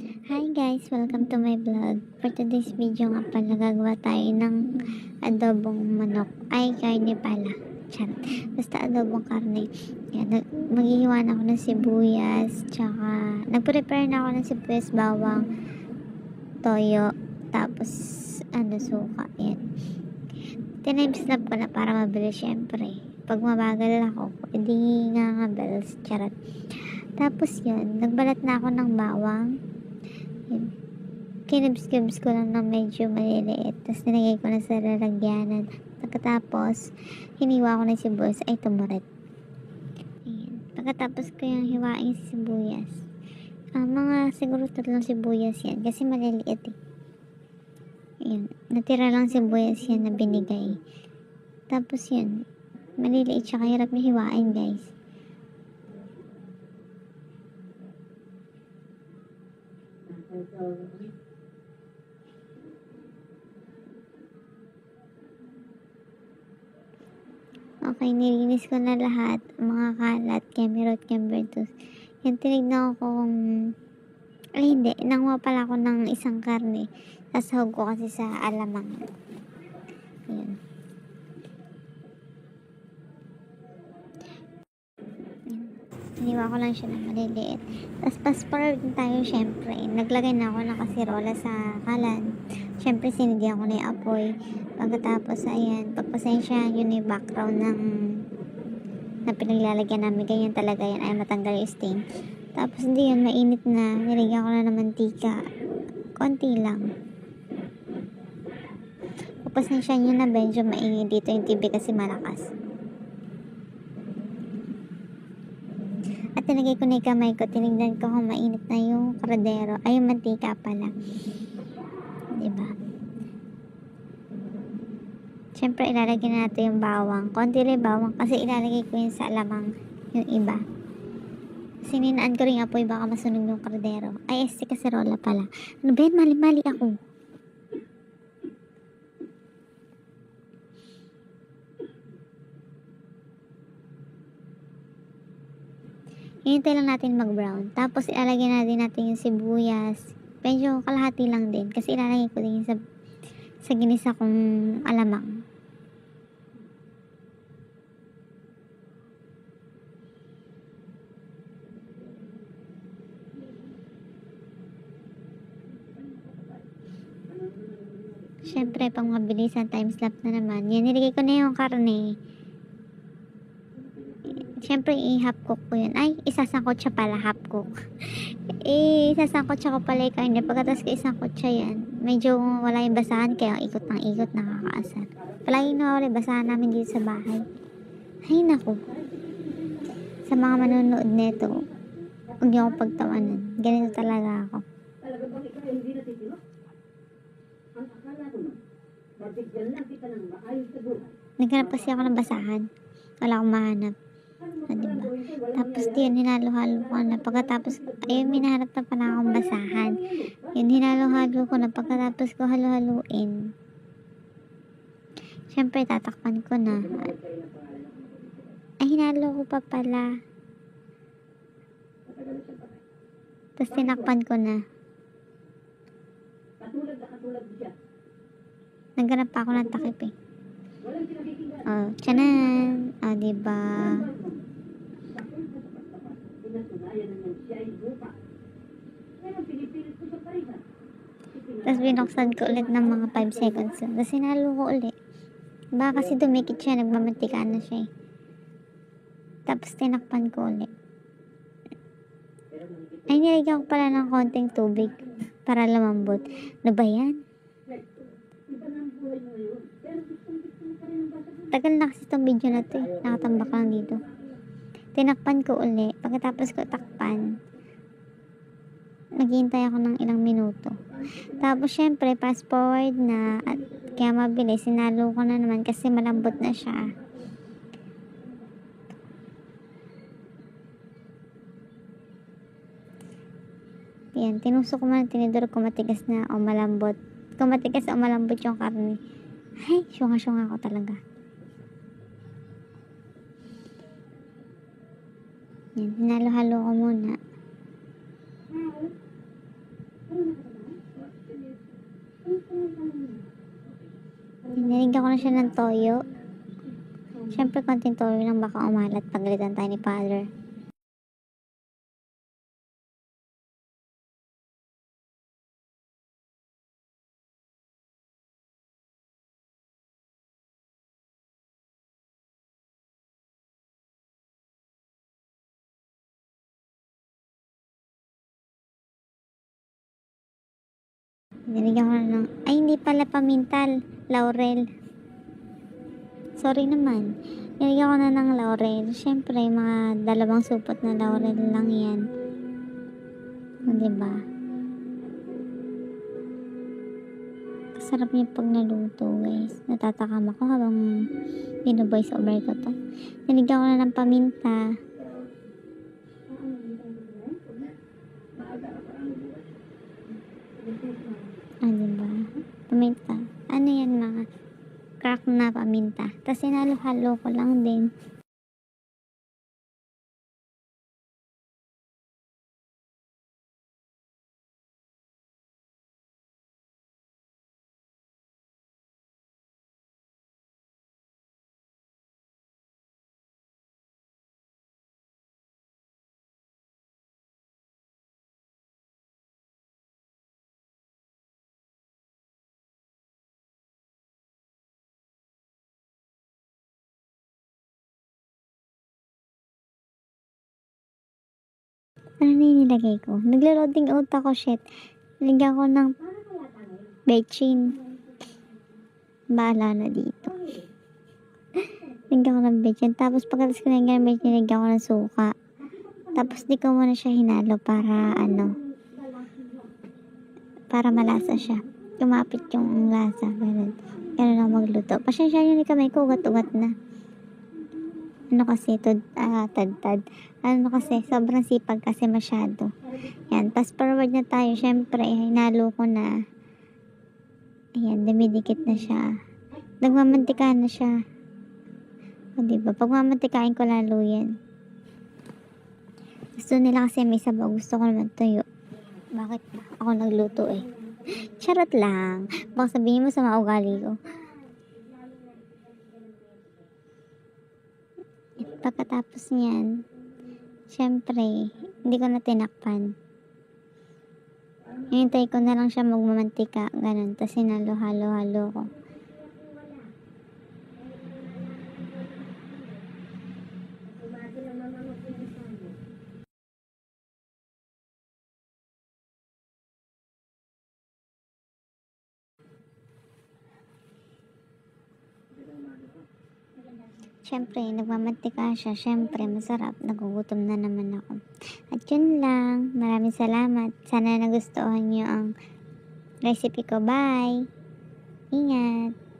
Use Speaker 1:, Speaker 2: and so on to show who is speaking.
Speaker 1: Hi guys! Welcome to my vlog. For today's video nga pala, gagawa tayo ng adobong manok. Ay, karne pala. Charot. Basta adobong karne. Yan, maghihiwa na ako ng sibuyas, tsaka nag-prepare na ako ng sibuyas, bawang, toyo, tapos suka. Yan. Time-snap ko na para mabilis syempre. Pag mabagal ako, edi nga bells. Charot. Tapos yun, nagbalat na ako ng bawang. Kinibs-kibs ko lang na medyo maliliit. Tapos nilagay ko na sa lalagyanan. Pagkatapos, hiniwa ko na yung sibuyas. Ay, tumurit. Ayan. Pagkatapos ko yung hiwain si sibuyas. Mga siguro 3 sibuyas yan. Kasi maliliit eh. Ayan. Natira lang sibuyas yan na binigay. Tapos yun. Maliliit siya. Kahirap yung hiwain guys. Okay, nilinis ko na lahat. Mga kalat, kemerot, kembertus. Yan, tinignan ko kung... Ay, hindi. Nanguha pala ako ng isang karne. Sasahog ko kasi sa alamang. Ayan. Hiniwa ko lang siya ng maliliit. Tapos fast forward tayo syempre. Naglagay na ako ng kasirola sa kalan. Syempre sinigyan ko na yung apoy. Pagkatapos ayan, pagpasensya yun yung background na pinaglalagyan namin. Ganyan talaga yan ay matanggal yung stain. Tapos hindi yun, mainit na. Nilagyan ko na ng mantika. Konti lang. Pagpasensya nyo na medyo maingay dito yung TV kasi malakas. At tinagay ko na yung kamay ko, tinignan ko kung mainit na yung kardero. Ay, yung mantika pala. Diba? Siyempre, ilalagay na natin yung bawang. Konti lang bawang kasi ilalagay ko yun sa alamang yung iba. Sininaan ko rin yung apoy, baka masunog yung kardero. Ay, este kaserola pala. Ano ba yun? Mali-mali ako. Hinintay lang natin mag-brown. Tapos ilalagay natin yung sibuyas. Medyo kalahati lang din. Kasi ilalagay ko din sa ginisa kong alamang. Siyempre, pang mabilisan, time-slap na naman. Yan, nilagay ko na yung karne. Siyempre, i-half cook ko yun. Ay, isasangkot siya pala, half cook. Isasangkot siya ko pala yung karne. Pagkatas ko isangkot siya yan. Medyo wala yung basahan, kaya ikot ng ikot, nakakaasar. Palaging nawala yung basahan namin dito sa bahay. Ay, naku. Sa mga manonood neto, huwag niyo akong pagtawanan. Ganito talaga ako. Naghanap kasi ako ng basahan. Wala akong mahanap. Diba? Tapos yun, hinalo-halo ko na. Pagkatapos, ayun, minahanap na pala akong basahan. Yun, hinalo-halo ko na. Pagkatapos ko halo-haluin. Siyempre, tatakpan ko na. Ay, hinalo ko pa pala. Tapos tinakpan ko na. Naghanap pa ako ng takip eh. Oh, tiyanan. Oh, diba? Tapos binuksan ko ulit ng mga 5 seconds. Tapos sinalo ko ulit. Baka kasi dumikit siya, nagmamantika na siya eh. Tapos tinakpan ko ulit. Ay, nilagyan ko pala ng konting tubig para lumambot. Ano ba yan? Tagal na kasi itong video na ito eh. Nakatambak lang dito. Tinakpan ko ulit. Pagkatapos ko takpan, naghihintay ako ng ilang minuto. Tapos syempre, fast forward na at kaya mabilis, sinalo ko na naman kasi malambot na siya. Yan, tinusok ko man, tinidor ko matigas na o malambot. Kung matigas o malambot yung karne. Ay, syunga-syunga ko talaga. Yan, hinalo-halo ko muna. Nilagyan ko na siya ng toyo. Siyempre, konting toyo lang, baka umalat pagalitan tayo ni Father. Nilagyan ko na ng, ay hindi pala pamintal, laurel. Sorry naman. Nilagyan ko na ng laurel. Siyempre, mga 2 supot na laurel lang yan. O, diba? Kasarap niya pag naluto, guys. Natatakam ako habang binuboy sa over ko to. Nilagyan ko na ng paminta. Diba? Paminta. Ano yan, mga crack na paminta. Tapos sinalo-halo ko lang din. Ano na yung nilagay ko? Naglo-loading out ako, shit. Nilagyan ko ng bechin. Bahala na dito. Nilagyan ko ng bechin. Tapos pagkatas ko na yung bechin, nilagyan ko ng suka. Tapos di ko muna siya hinalo para para malasa siya. Kumapit yung lasa. Ganun ako magluto. Pasensya yun, kamay ko ugat-ugat na. Ano kasi, tad-tad. Ano kasi, sobrang sipag kasi masyado. Yan, fast forward na tayo. Syempre, hinalo ko na. Ayan, dumidikit na siya. Nagmamantika na siya. O, diba? Pag mamantikain ko lalo yan. Gusto nila kasi may sabaw. Gusto ko naman tuyo. Bakit ba? Ako nagluto eh. Charot lang. Baka sabihin mo sa mga ugali ko. Pagkatapos niyan, syempre, hindi ko na tinakpan. Hinintay ko na lang siya magmamantika, ganun. Tapos sinalo-halo-halo ko. Siyempre, nagmamantika siya. Siyempre, masarap. Nagugutom na naman ako. At yun lang. Maraming salamat. Sana nagustuhan niyo ang recipe ko. Bye! Ingat!